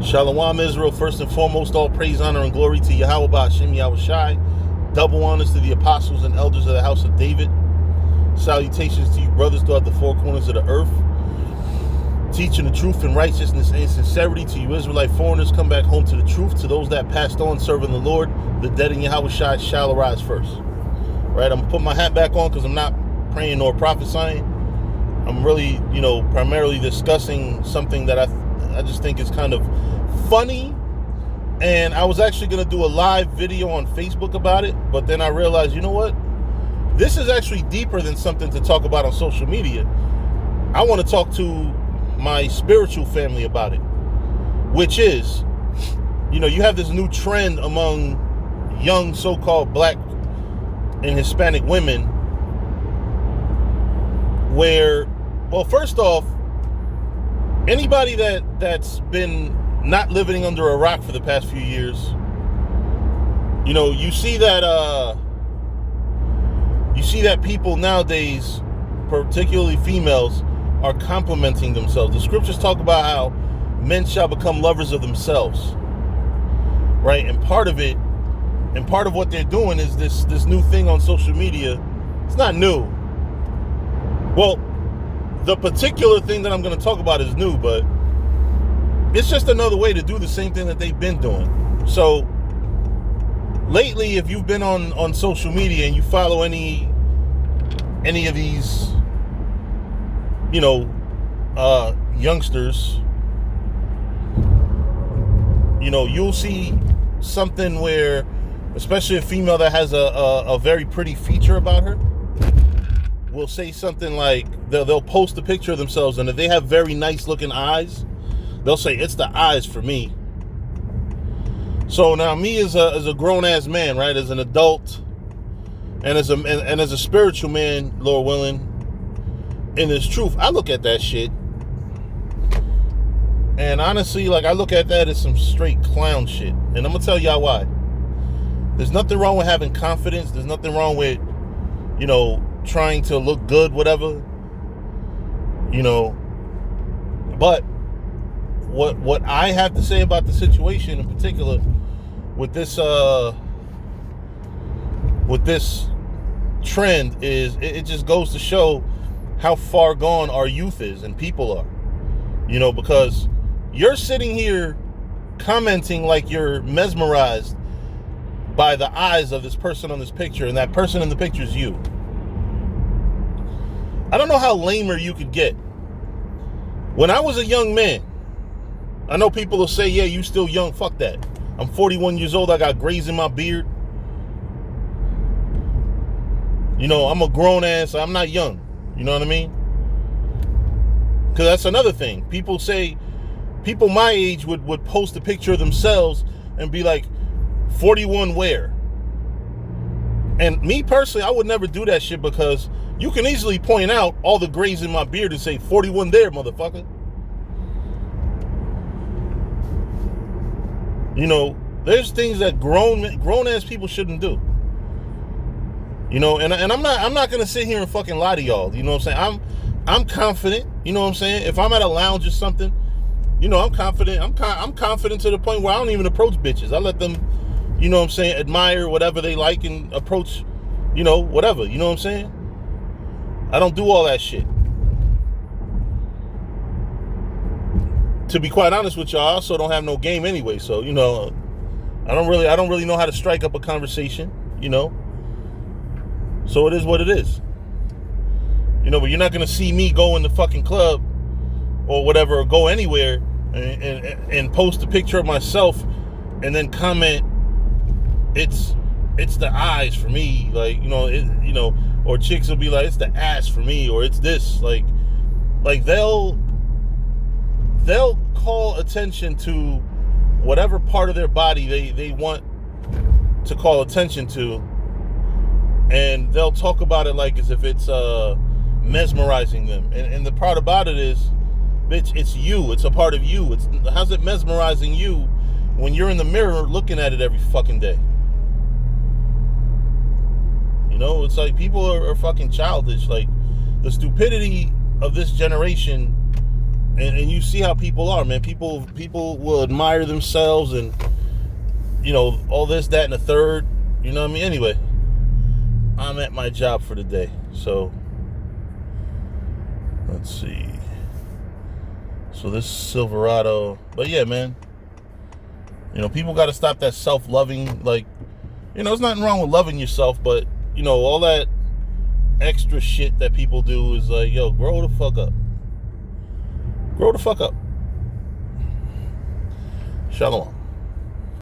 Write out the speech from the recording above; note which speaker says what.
Speaker 1: Shalom Israel, first and foremost, all praise, honor, and glory to Yahweh Ba'Shem Yahweh Shai. Double honors to the apostles and elders of the house of David. Salutations to you brothers throughout the four corners of the earth. Teaching the truth and righteousness and sincerity to you Israelite foreigners. Come back home to the truth. To those that passed on serving the Lord, the dead in Yahweh Shai shall arise first. Right, I'm going to put my hat back on because I'm not praying nor prophesying. I'm really, primarily discussing something that I just think is kind of funny. And I was actually going to do a live video on Facebook about it, but then I realized, you know what? This is actually deeper than something to talk about on social media. I want to talk to my spiritual family about it, which is, you have this new trend among young so-called black and Hispanic women where, well, first off, anybody that's been not living under a rock for the past few years, you see that people nowadays, particularly females, are complimenting themselves. The scriptures talk about how men shall become lovers of themselves, right? And part of what they're doing is this new thing on social media. It's not new. Well, the particular thing that I'm going to talk about is new, but it's just another way to do the same thing that they've been doing. So lately, if you've been on social media and you follow any of these, youngsters, you'll see something where, especially a female that has a very pretty feature about her, will say something like, they'll post a picture of themselves, and if they have very nice looking eyes, they'll say, it's the eyes for me. So now me as a grown-ass man, right, as an adult, and as a spiritual man, Lord willing, in this truth, I look at that shit, and honestly, I look at that as some straight clown shit, and I'm gonna tell y'all why. There's nothing wrong with having confidence. There's nothing wrong with, trying to look good, whatever, but what I have to say about the situation in particular with this trend is it just goes to show how far gone our youth is and people are, because you're sitting here commenting like you're mesmerized by the eyes of this person on this picture, and that person in the picture is you. I don't know how lamer you could get. When I was a young man, I know people will say, yeah, you still young. Fuck that. I'm 41 years old. I got grays in my beard. I'm a grown ass. I'm not young. You know what I mean? Because that's another thing. People my age would post a picture of themselves and be like, 41 where? And me personally, I would never do that shit, because you can easily point out all the grays in my beard and say 41 there, motherfucker. There's things that grown ass people shouldn't do. And I'm not gonna sit here and fucking lie to y'all. You know what I'm saying? I'm confident. You know what I'm saying? If I'm at a lounge or something, I'm confident. I'm confident to the point where I don't even approach bitches. I let them, admire whatever they like and approach, whatever. You know what I'm saying? I don't do all that shit. To be quite honest with y'all, I also don't have no game anyway. So, I don't really know how to strike up a conversation, So it is what it is. But you're not going to see me go in the fucking club or whatever, or go anywhere and post a picture of myself and then comment, it's the eyes for me, or chicks will be like, it's the ass for me, or it's this, like they'll call attention to whatever part of their body they want to call attention to, and they'll talk about it like as if it's mesmerizing them. And the part about it is, bitch, it's you. It's a part of you. How's it mesmerizing you when you're in the mirror looking at it every fucking day? It's like people are fucking childish. Like, the stupidity of this generation and you see how people are, man. People will admire themselves and, you know, all this, that, and the third. You know what I mean? Anyway, I'm at my job for the day. So, let's see. So this Silverado. But yeah, man. You know, people got to stop that self-loving. Like, you know, there's nothing wrong with loving yourself. But, you know, all that extra shit that people do is like, yo, grow the fuck up. Grow the fuck up. Shalom.